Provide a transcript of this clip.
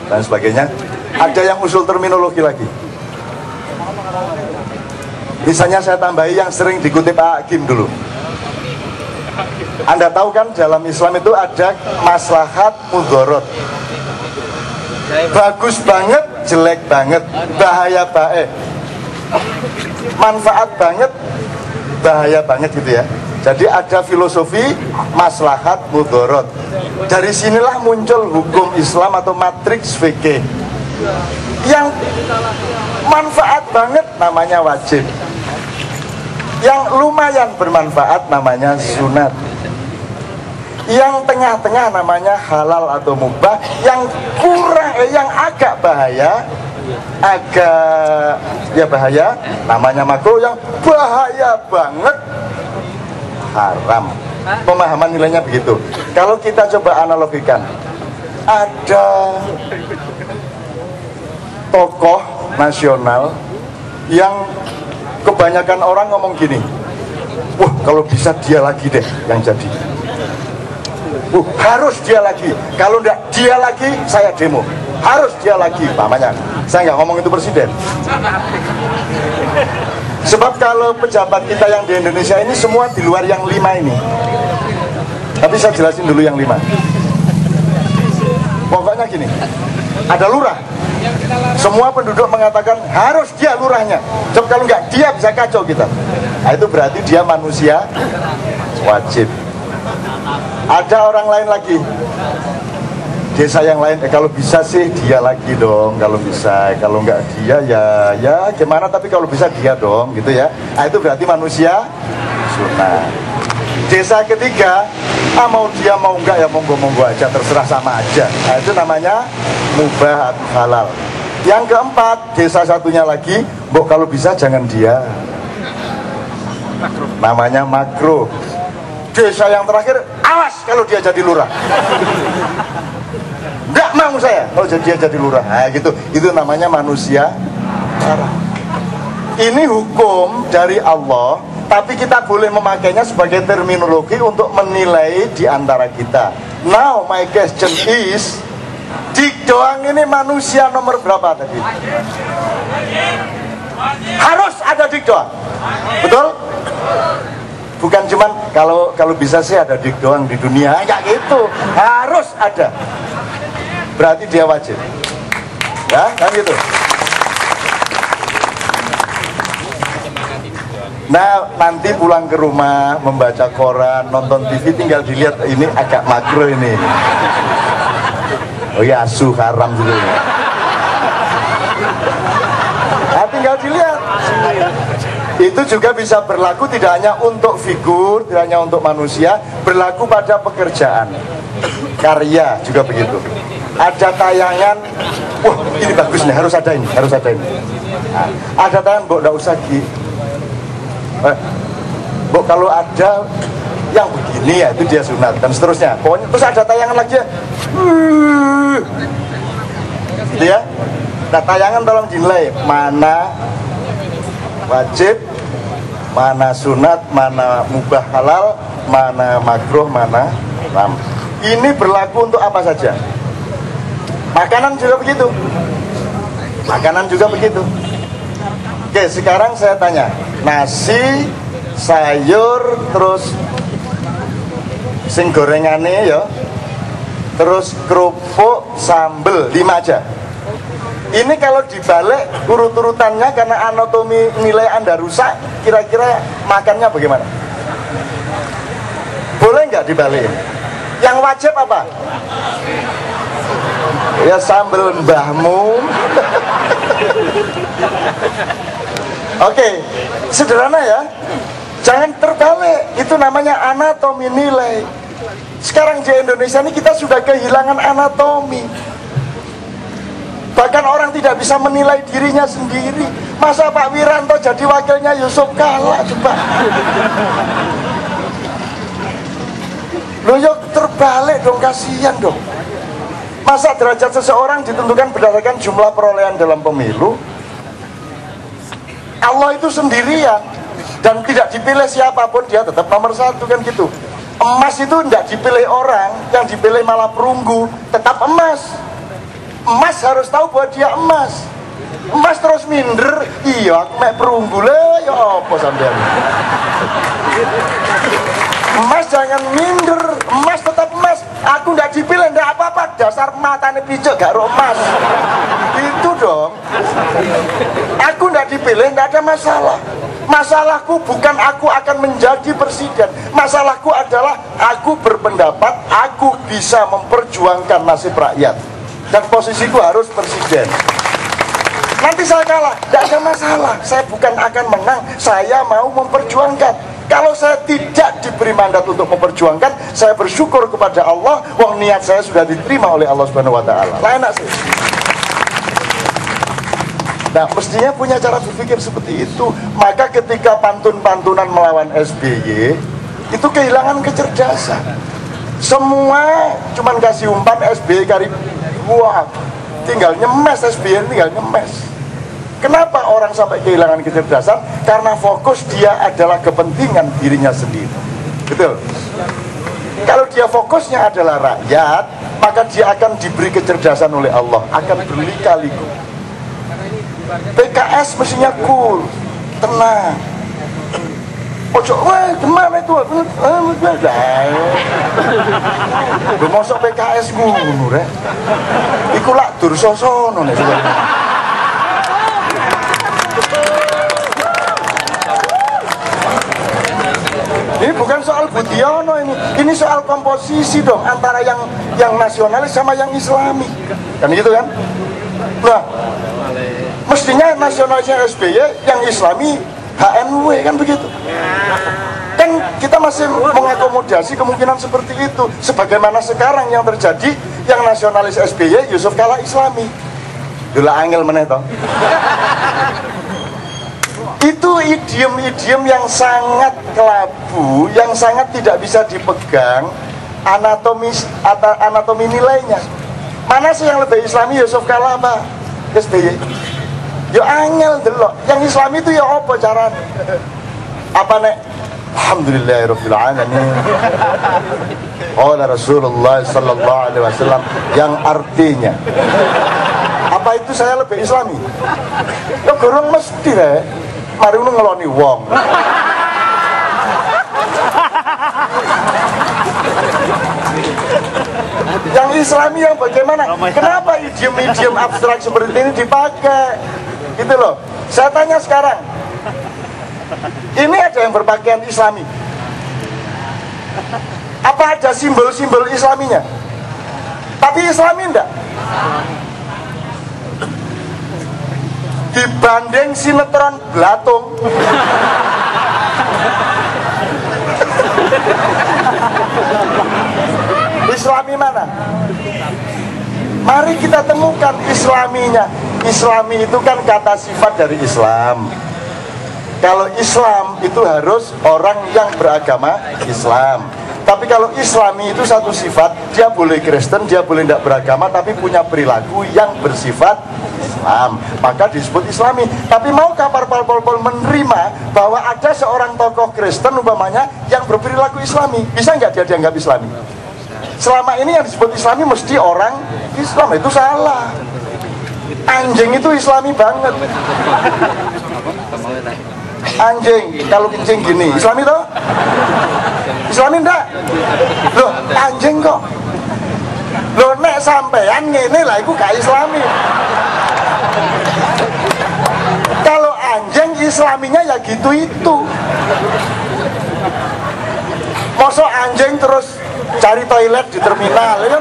dan sebagainya. Ada yang usul terminologi lagi. Misalnya saya tambahi yang sering dikutip Pak Hakim dulu. Anda tahu kan dalam Islam itu ada maslahat mudorot. Bagus banget, jelek banget, bahaya baik, manfaat banget, bahaya banget gitu ya. Jadi ada filosofi maslahat mudorot. Dari sinilah muncul hukum Islam atau matriks fikih. Yang manfaat banget namanya wajib, yang lumayan bermanfaat namanya sunat, yang tengah-tengah namanya halal atau mubah, yang kurang yang agak bahaya, agak ya bahaya namanya makruh, yang bahaya banget haram. Pemahaman nilainya begitu. Kalau kita coba analogikan, ada tokoh nasional yang kebanyakan orang ngomong gini, wah kalau bisa dia lagi deh yang jadi, harus dia lagi, kalau enggak dia lagi saya demo, harus dia lagi. Pamannya, saya nggak ngomong itu presiden. Sebab kalau pejabat kita yang di Indonesia ini semua di luar yang 5 ini. Tapi saya jelasin dulu yang 5. Pokoknya gini, ada lurah, semua penduduk mengatakan harus dia lurahnya, sebab kalau nggak dia bisa kacau kita. Nah, itu berarti dia manusia wajib. Ada orang lain lagi, desa yang lain, kalau bisa sih dia lagi dong, kalau bisa, kalau nggak dia ya gimana, tapi kalau bisa dia dong gitu ya. Nah, itu berarti manusia sunnah. Desa ketiga, mau dia mau enggak ya monggo-monggo aja, terserah sama aja. Nah, itu namanya mubah atau halal. Yang keempat, desa satunya lagi, kalau bisa jangan dia, namanya makruh. Desa yang terakhir, awas kalau dia jadi lurah, nggak mau saya kalau dia jadi lurah. Nah, gitu, itu namanya manusia marah. Ini hukum dari Allah, tapi kita boleh memakainya sebagai terminologi untuk menilai di antara kita. Now my question is, Dik Doang ini manusia nomor berapa tadi? Harus ada Dik Doang, betul? Bukan cuman kalau bisa sih ada Dik Doang di dunia, kayak gitu. Harus ada. Berarti dia wajib. Ya, kan gitu. Nah, nanti pulang ke rumah, membaca koran, nonton TV, tinggal dilihat ini agak makruh ini. Oh ya, asuh haram gitu. Nah, tinggal dilihat. Itu juga bisa berlaku tidak hanya untuk figur, tidak hanya untuk manusia, berlaku pada pekerjaan. Karya juga begitu. Ada tayangan, wah ini bagus nih, harus ada ini, harus ada ini. Nah, ada tayangan, enggak usah gitu. Bu, kalau ada yang begini ya itu dia sunat dan seterusnya. Pokoknya terus ada tayangan lagi ya. Gitu ya. Nah, tayangan tolong dinilai mana wajib, mana sunat, mana mubah halal, mana makruh, mana haram. Ini berlaku untuk apa saja. Makanan juga begitu. Makanan juga begitu. Oke, sekarang saya tanya, nasi, sayur, terus sing gorengane ya, terus kerupuk, sambel, 5 aja. Ini kalau dibalik urut-urutannya karena anatomi nilai Anda rusak, kira-kira makannya bagaimana? Boleh nggak dibalik? Yang wajib apa? Ya sambel mbahmu. Oke, sederhana ya. Jangan terbalik, itu namanya anatomi nilai. Sekarang di Indonesia ini kita sudah kehilangan anatomi. Bahkan orang tidak bisa menilai dirinya sendiri. Masa Pak Wiranto jadi wakilnya Yusuf Kala coba. Loh yuk terbalik dong, kasihan dong. Masa derajat seseorang ditentukan berdasarkan jumlah perolehan dalam pemilu? Allah itu sendirian dan tidak dipilih siapapun, dia tetap nomor 1 kan gitu. Emas itu tidak dipilih orang, yang dipilih malah perunggu, tetap emas. Emas harus tahu bahwa dia emas. Emas terus minder, iya aku mek perunggu le, ya apa sampean. Emas jangan minder, emas tetap emas. Aku ndak dipilih ndak apa-apa, dasar matane picek gak ro emas. Itu dong. Aku ndak dipilih ndak ada masalah. Masalahku bukan aku akan menjadi presiden. Masalahku adalah aku berpendapat aku bisa memperjuangkan nasib rakyat. Dan posisiku harus presiden. Nanti saya kalah, tidak ada masalah. Saya bukan akan menang, saya mau memperjuangkan. Kalau saya tidak diberi mandat untuk memperjuangkan, saya bersyukur kepada Allah. Wong niat saya sudah diterima oleh Allah Subhanahu Wa Taala. Lah enak sih. Nah, mestinya punya cara berpikir seperti itu. Maka ketika pantun-pantunan melawan SBY, itu kehilangan kecerdasan. Semua cuman kasih umpan SBY karib. Wah, tinggal nyemes SBY, tinggal nyemes. Kenapa orang sampai kehilangan kecerdasan? Karena fokus dia adalah kepentingan dirinya sendiri. Betul. Kalau dia fokusnya adalah rakyat, maka dia akan diberi kecerdasan oleh Allah, akan berlika-liku. PKS mestinya cool, tenang. Ojo, wah, gimana itu? Gue masuk PKS ngono rek. Iku lak dursosono nek. Ini bukan soal Budiono ini soal komposisi dong antara yang nasionalis sama yang Islami, kan gitu kan? Nah, mestinya nasionalisnya SBY, yang Islami HNW, kan begitu? Kan kita masih mengakomodasi kemungkinan seperti itu. Sebagaimana sekarang yang terjadi, yang nasionalis SBY Yusuf Kala Islami. Dula angel meneh toh. Itu idiom-idiom yang sangat kelabu, yang sangat tidak bisa dipegang anatomi nilainya. Mana sih yang lebih Islami, Yusuf Kala apa SBY? Yo angel delok. Yang Islami itu ya apa caranya? Apa nek? Alhamdulillahirabbil alamin. Qala Rasulullah sallallahu alaihi wasallam, yang artinya apa itu saya lebih Islami? Yo gorong mesti rek. Mari ngono ngeloni wong. Yang Islami yang bagaimana? Kenapa idiom-idiom abstrak seperti ini dipakai? Gitu loh. Saya tanya sekarang, ini ada yang berpakaian Islami? Apa ada simbol-simbol Islaminya? Tapi Islami enggak? Dibanding sinetron Blatung, Islami mana? Mari kita temukan Islaminya. Islami itu kan kata sifat dari Islam. Kalau Islam itu harus orang yang beragama Islam. Tapi kalau Islami itu satu sifat, dia boleh Kristen, dia boleh tidak beragama, tapi punya perilaku yang bersifat Islam, maka disebut Islami. Tapi maukah parpol-parpol menerima bahwa ada seorang tokoh Kristen umpamanya yang berperilaku Islami? Bisa nggak dia dianggap Islami? Selama ini yang disebut Islami mesti orang Islam, itu salah. Anjing itu Islami banget. Anjing, kalau kencing gini, Islami toh? Islami enggak? Loh, anjing kok? Loh, nek sampean ngene lah, itu gak Islami. Kalau anjing Islaminya ya gitu itu. Masa anjing terus cari toilet di terminal, ya?